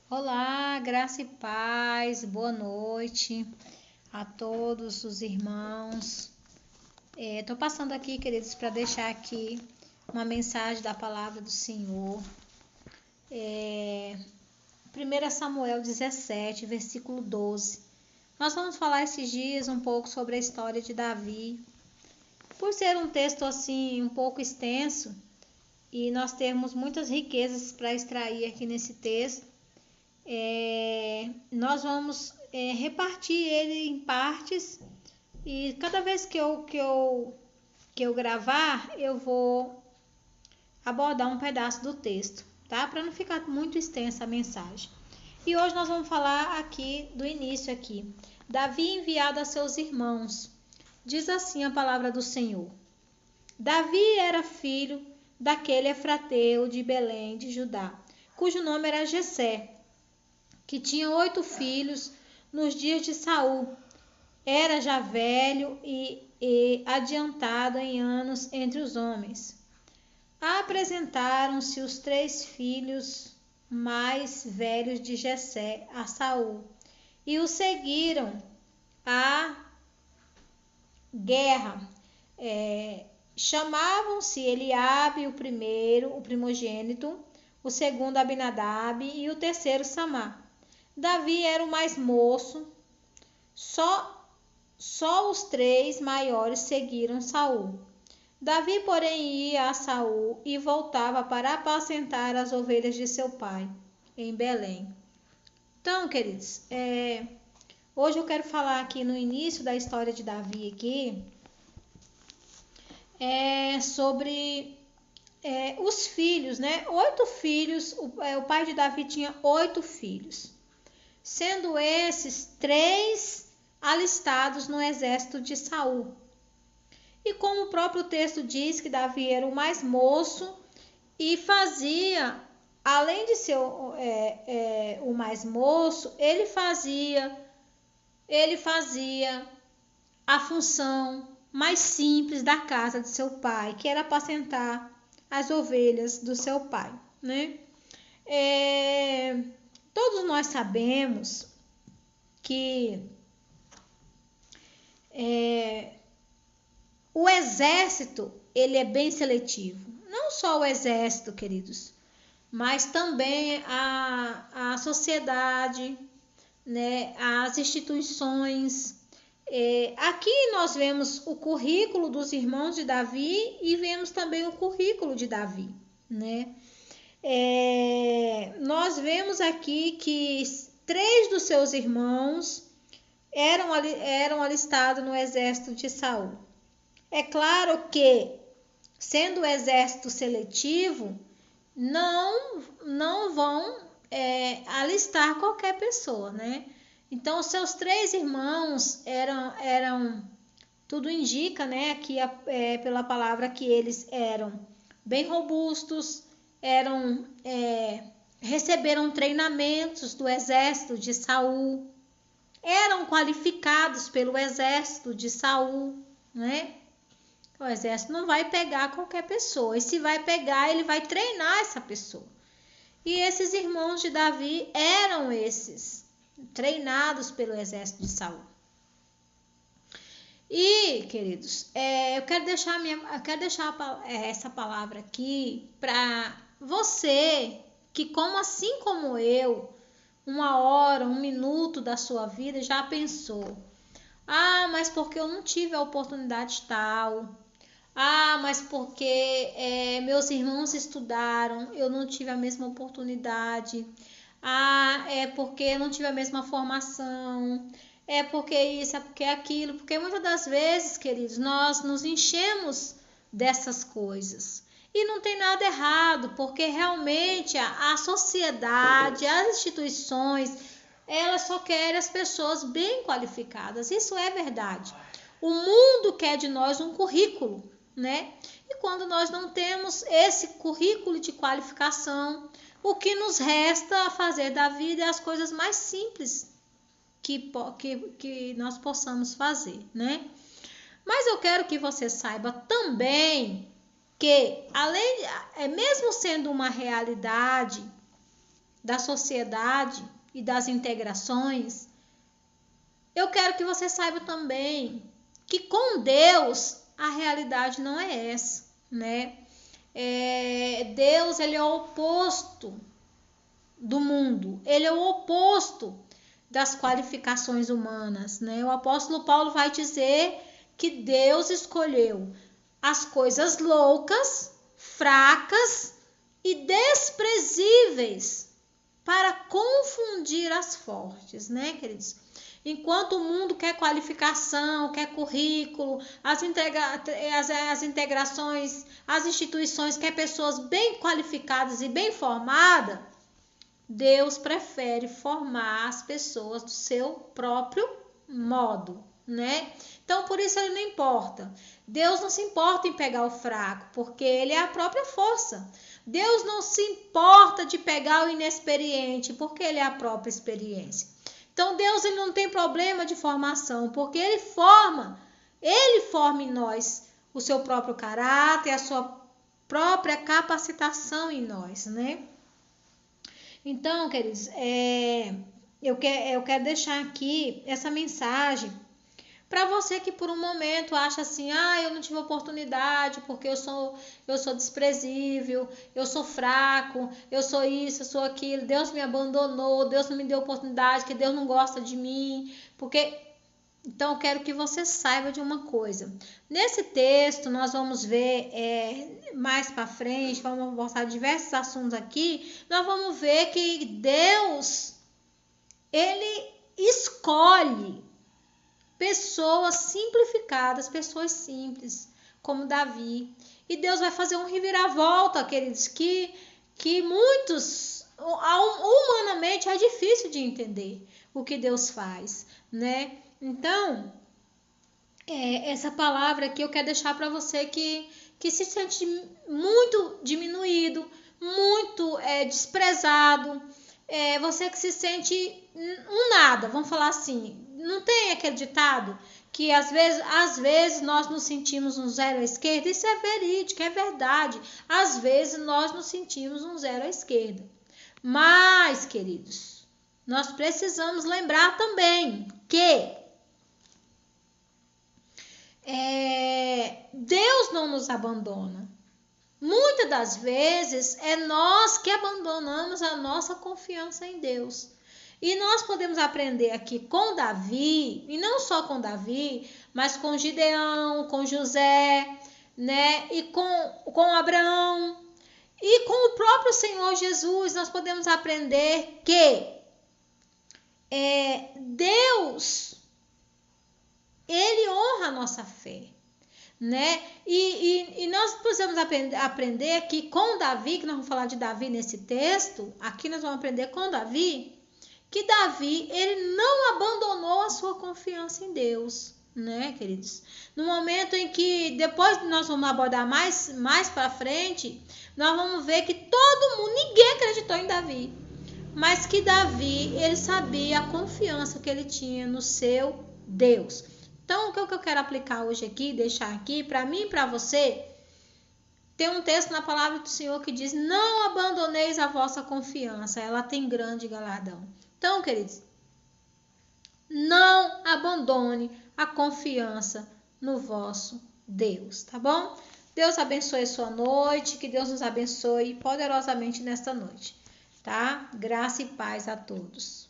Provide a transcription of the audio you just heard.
Olá, graça e paz, boa noite a todos os irmãos. Estou passando aqui, queridos, para deixar aqui uma mensagem da palavra do Senhor. 1 Samuel 17, versículo 12. Nós vamos falar esses dias um pouco sobre a história de Davi. Por ser um texto assim um pouco extenso e nós temos muitas riquezas para extrair aqui nesse texto, nós vamos repartir ele em partes e cada vez que eu gravar, eu vou abordar um pedaço do texto, tá? Para não ficar muito extensa a mensagem. E hoje nós vamos falar aqui do início aqui. Davi enviado a seus irmãos. Diz assim a palavra do Senhor. Davi era filho daquele efrateu de Belém de Judá, cujo nome era Jessé, que tinha 8 filhos nos dias de Saul. Era já velho e adiantado em anos entre os homens. Apresentaram-se os 3 filhos mais velhos de Jessé a Saul e o seguiram à guerra. Chamavam-se Eliabe o primeiro, o primogênito, o segundo Abinadab e o terceiro Samá. Davi era o mais moço, só os 3 maiores seguiram Saul. Davi, porém, ia a Saul e voltava para apacentar as ovelhas de seu pai, em Belém. Então, queridos, hoje eu quero falar aqui no início da história de Davi aqui, sobre os filhos, né? 8 filhos, o pai de Davi tinha 8 filhos, sendo esses 3 alistados no exército de Saul. E como o próprio texto diz que Davi era o mais moço e fazia, além de ser o mais moço, ele fazia a função mais simples da casa de seu pai, que era apacentar as ovelhas do seu pai, né? Todos nós sabemos que o exército, ele é bem seletivo. Não só o exército, queridos, mas também a sociedade, né, as instituições. Aqui nós vemos o currículo dos irmãos de Davi e vemos também o currículo de Davi, né? Nós vemos aqui que 3 dos seus irmãos eram alistados no exército de Saul. É claro que, sendo o exército seletivo, não vão alistar qualquer pessoa, né? Então, os seus 3 irmãos eram tudo indica, né, aqui pela palavra, que eles eram bem robustos, receberam treinamentos do exército de Saul, eram qualificados pelo exército de Saul, né? O exército não vai pegar qualquer pessoa, e se vai pegar, ele vai treinar essa pessoa. E esses irmãos de Davi eram esses, treinados pelo exército de Saul. E, queridos, eu quero deixar essa palavra aqui para você que, assim como eu, 1 hora, 1 minuto da sua vida já pensou: ah, mas porque eu não tive a oportunidade tal. Ah, mas porque meus irmãos estudaram, eu não tive a mesma oportunidade. Ah, é porque eu não tive a mesma formação. É porque isso, é porque aquilo. Porque muitas das vezes, queridos, nós nos enchemos dessas coisas. E não tem nada errado, porque realmente a sociedade, as instituições, elas só querem as pessoas bem qualificadas. Isso é verdade. O mundo quer de nós um currículo, né? E quando nós não temos esse currículo de qualificação, o que nos resta a fazer da vida é as coisas mais simples que nós possamos fazer, né? Mas eu quero que você saiba também que, mesmo sendo uma realidade da sociedade e das integrações, eu quero que você saiba também que com Deus a realidade não é essa, né? Deus, ele é o oposto do mundo, ele é o oposto das qualificações humanas, né? O apóstolo Paulo vai dizer que Deus escolheu as coisas loucas, fracas e desprezíveis para confundir as fortes, né, queridos? Enquanto o mundo quer qualificação, quer currículo, as integrações, as instituições quer pessoas bem qualificadas e bem formadas, Deus prefere formar as pessoas do seu próprio modo, né? Então, por isso ele não importa. Deus não se importa em pegar o fraco, porque ele é a própria força. Deus não se importa de pegar o inexperiente, porque ele é a própria experiência. Então, Deus, ele não tem problema de formação, porque ele forma em nós o seu próprio caráter, a sua própria capacitação em nós, né? Então, queridos, eu quero deixar aqui essa mensagem para você que por um momento acha assim, eu não tive oportunidade porque eu sou desprezível, eu sou fraco, eu sou isso, eu sou aquilo, Deus me abandonou, Deus não me deu oportunidade, que Deus não gosta de mim, porque... Então, eu quero que você saiba de uma coisa. Nesse texto, nós vamos ver mais para frente, vamos mostrar diversos assuntos aqui, nós vamos ver que Deus, ele escolhe pessoas simplificadas, pessoas simples, como Davi. E Deus vai fazer um reviravolta, queridos, que muitos, humanamente, é difícil de entender o que Deus faz, né? Então, essa palavra aqui eu quero deixar para você que se sente muito diminuído, muito desprezado, você que se sente um nada, vamos falar assim. Não tem aquele ditado que às vezes nós nos sentimos um zero à esquerda? Isso é verídico, é verdade. Às vezes nós nos sentimos um zero à esquerda. Mas, queridos, nós precisamos lembrar também que Deus não nos abandona. Muitas das vezes é nós que abandonamos a nossa confiança em Deus. E nós podemos aprender aqui com Davi, e não só com Davi, mas com Gideão, com José, né? E com Abraão, e com o próprio Senhor Jesus, nós podemos aprender que Deus, ele honra a nossa fé, né? E nós precisamos aprender que com Davi, que nós vamos falar de Davi nesse texto, aqui nós vamos aprender com Davi, que Davi, ele não abandonou a sua confiança em Deus, né, queridos? No momento em que, depois nós vamos abordar mais para frente, nós vamos ver que todo mundo, ninguém acreditou em Davi, mas que Davi, ele sabia a confiança que ele tinha no seu Deus. Então, o que eu quero aplicar hoje aqui, deixar aqui, para mim e para você, tem um texto na palavra do Senhor que diz: não abandoneis a vossa confiança, ela tem grande galardão. Então, queridos, não abandone a confiança no vosso Deus, tá bom? Deus abençoe a sua noite, que Deus nos abençoe poderosamente nesta noite, tá? Graça e paz a todos.